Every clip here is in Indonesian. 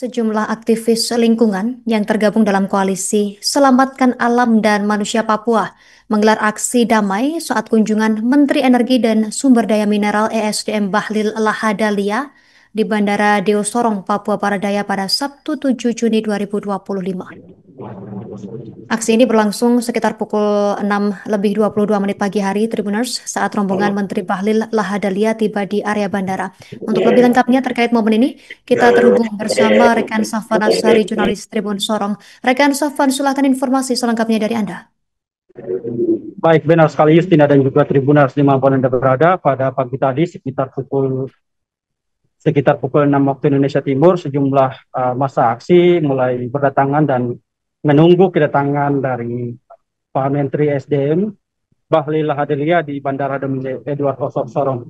Sejumlah aktivis lingkungan yang tergabung dalam koalisi Selamatkan Alam dan Manusia Papua menggelar aksi damai saat kunjungan Menteri Energi dan Sumber Daya Mineral ESDM Bahlil Lahadalia di Bandara Deo Sorong, Papua Barat Daya pada Sabtu 7 Juni 2025. Aksi ini berlangsung sekitar pukul 6:22 pagi hari, Tribuners, saat rombongan Menteri Bahlil Lahadalia tiba di area bandara. Untuk lebih lengkapnya terkait momen ini, kita terhubung bersama rekan Safwan Asari, jurnalis Tribun Sorong. Rekan Safwan, silakan informasi selengkapnya dari Anda. Baik, benar sekali Justina dan juga Tribuners dimanapun Anda berada. Pada pagi tadi sekitar pukul 6 waktu Indonesia Timur, sejumlah massa aksi mulai berdatangan dan menunggu kedatangan dari Pak Menteri SDM Bahlil Lahadalia di Bandara Domingue Edward Osok Sorong.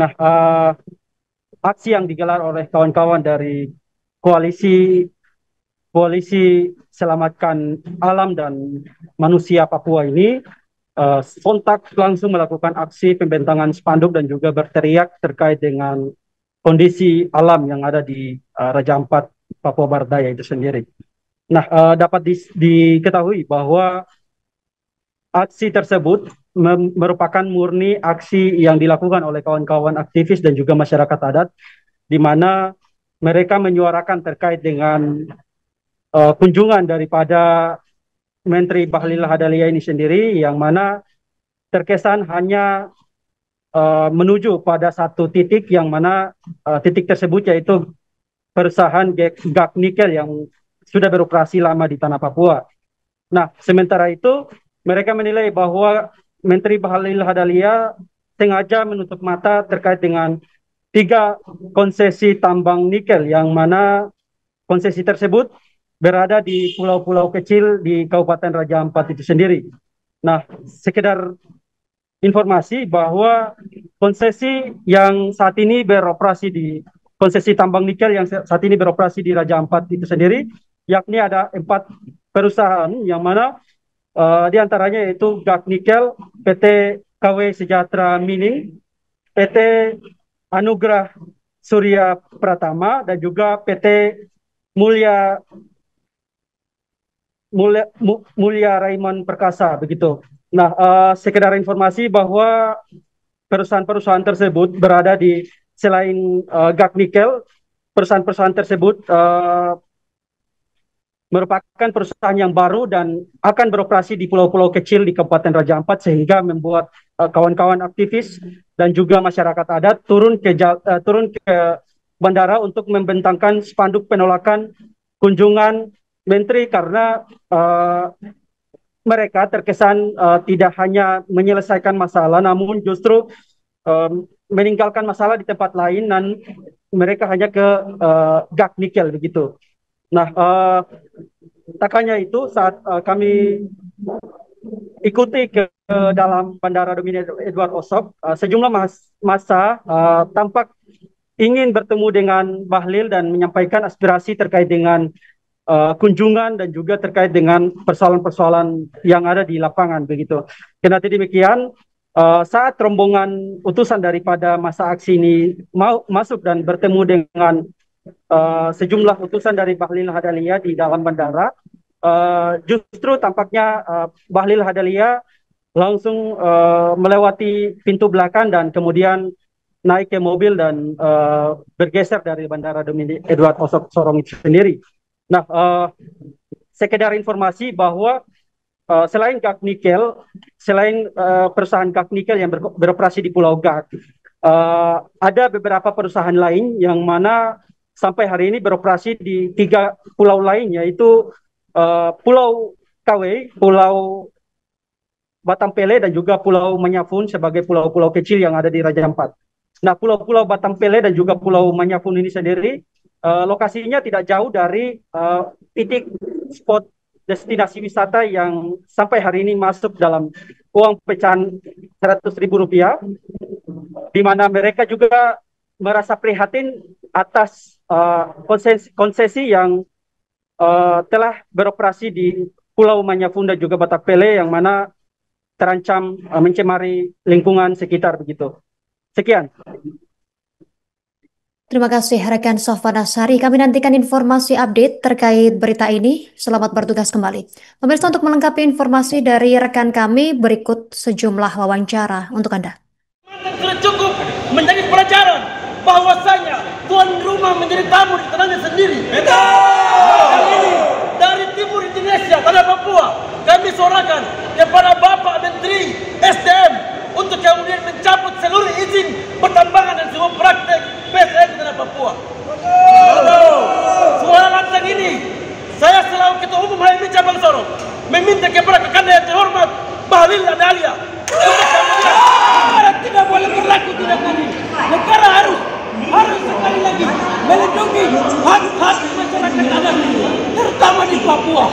Nah, aksi yang digelar oleh kawan-kawan dari koalisi Selamatkan Alam dan Manusia Papua ini sontak langsung melakukan aksi pembentangan spanduk dan juga berteriak terkait dengan kondisi alam yang ada di Raja Ampat, Papua Barat Daya itu sendiri. Nah, dapat diketahui bahwa aksi tersebut merupakan murni aksi yang dilakukan oleh kawan-kawan aktivis dan juga masyarakat adat, di mana mereka menyuarakan terkait dengan kunjungan daripada Menteri Bahlil Lahadalia ini sendiri, yang mana terkesan hanya menuju pada satu titik, yang mana titik tersebut yaitu perusahaan gas nikel yang sudah beroperasi lama di tanah Papua. Nah, sementara itu mereka menilai bahwa Menteri Bahlil Lahadalia sengaja menutup mata terkait dengan 3 konsesi tambang nikel, yang mana konsesi tersebut berada di pulau-pulau kecil di Kabupaten Raja Ampat itu sendiri. Nah, sekedar informasi bahwa konsesi tambang nikel yang saat ini beroperasi di Raja Ampat itu sendiri, yakni ada 4 perusahaan, yang mana di antaranya yaitu Gas Nikel, PT KW Sejahtera Mining, PT Anugrah Surya Pratama, dan juga PT Mulya Raymond Perkasa begitu. Nah, sekedar informasi bahwa perusahaan-perusahaan tersebut berada di selain Gas Nikel, perusahaan-perusahaan tersebut merupakan perusahaan yang baru dan akan beroperasi di pulau-pulau kecil di Kabupaten Raja Ampat, sehingga membuat kawan-kawan aktivis dan juga masyarakat adat turun ke bandara untuk membentangkan spanduk penolakan kunjungan Menteri, karena mereka terkesan tidak hanya menyelesaikan masalah, namun justru meninggalkan masalah di tempat lain, dan mereka hanya ke Gas Nikel begitu. Nah, tak hanya itu, saat kami ikuti ke dalam Bandara Domingue Edward Osok, sejumlah massa tampak ingin bertemu dengan Bahlil dan menyampaikan aspirasi terkait dengan kunjungan dan juga terkait dengan persoalan-persoalan yang ada di lapangan begitu. Kendati demikian, saat rombongan utusan daripada massa aksi ini mau masuk dan bertemu dengan sejumlah utusan dari Bahlil Lahadalia di dalam bandara, justru tampaknya Bahlil Lahadalia langsung melewati pintu belakang dan kemudian naik ke mobil dan bergeser dari Bandara Domingue Edward Osok Sorong itu sendiri. Nah, sekedar informasi bahwa selain Gas Nikel, selain perusahaan Gas Nikel yang beroperasi di Pulau Gas, ada beberapa perusahaan lain yang mana sampai hari ini beroperasi di 3 pulau lain, yaitu Pulau KW, Pulau Batampele, dan juga Pulau Manyafun sebagai pulau-pulau kecil yang ada di Raja Ampat. Nah, pulau-pulau Batampele dan juga Pulau Manyafun ini sendiri lokasinya tidak jauh dari titik spot destinasi wisata yang sampai hari ini masuk dalam uang pecahan Rp100.000, di mana mereka juga merasa prihatin atas konsesi yang telah beroperasi di Pulau Manyafun dan juga Batampele, yang mana terancam mencemari lingkungan sekitar begitu. Sekian. Terima kasih rekan Sofwan Asari. Kami nantikan informasi update terkait berita ini. Selamat bertugas kembali. Pemirsa, untuk melengkapi informasi dari rekan kami, berikut sejumlah wawancara untuk Anda. Sudah cukup menjadi pelajaran bahwasanya tuan rumah menjadi tamu di tanahnya sendiri. Kali ini dari timur Indonesia, tanah Papua, kami suarakan kepada Bapak Menteri SDM untuk kemudian mencabut seluruh izin pertambangan dan semua praktek PSN di tanah Papua. Suara lantang ini, saya selaku Ketua Umum HMI Cabang Sorong meminta kepada Kakanda yang terhormat Bahlil Ladalia untuk kemudian negara tidak boleh berlaku tidak adil. Negara harus sekali lagi melindungi hak-hak masyarakat adat, terutama di Papua.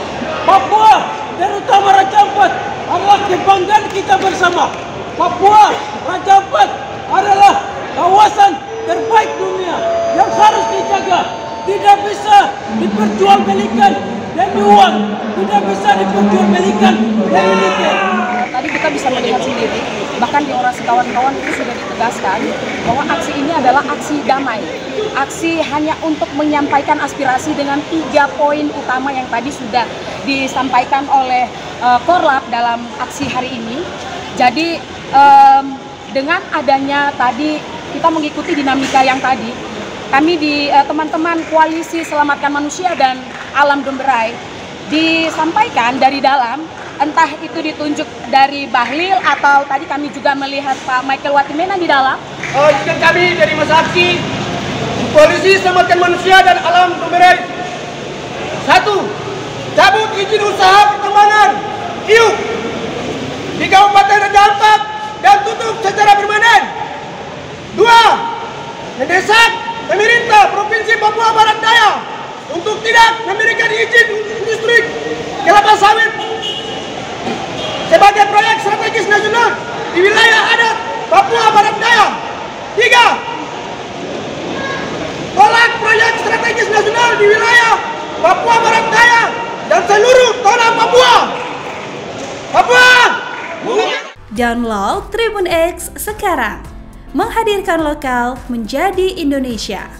Papua, terutama Raja Ampat, adalah kebanggaan kita bersama. Papua, Raja Ampat adalah kawasan terbaik dunia yang harus dijaga. Tidak bisa diperjualbelikan demi uang, tidak bisa diperjualbelikan demi nikel. Tadi kita bisa melihat sendiri, bahkan di orasi kawan-kawan itu sudah ditegaskan bahwa aksi ini adalah aksi damai. Aksi hanya untuk menyampaikan aspirasi dengan 3 poin utama yang tadi sudah disampaikan oleh Korlap dalam aksi hari ini. Jadi dengan adanya tadi kita mengikuti dinamika yang tadi, kami di teman-teman Koalisi Selamatkan Manusia dan Alam Dumberai disampaikan dari dalam, entah itu ditunjuk dari Bahlil atau tadi kami juga melihat Pak Michael Watimena di dalam. Jika kami dari Masa Aksi Koalisi Selamatkan Manusia dan Alam Dumberai, 1. Cabut izin usaha pertambangan hiu di Kabupaten Raja Ampat dan tutup secara permanen. 2. Mendesak pemerintah Provinsi Papua Barat Daya untuk tidak memberikan izin industri kelapa sawit sebagai proyek strategis nasional di wilayah adat Papua Barat Daya. 3. Tolak proyek strategis nasional di wilayah Papua Barat Daya dan seluruh tanah Papua. Download Tribun X sekarang, menghadirkan lokal menjadi Indonesia.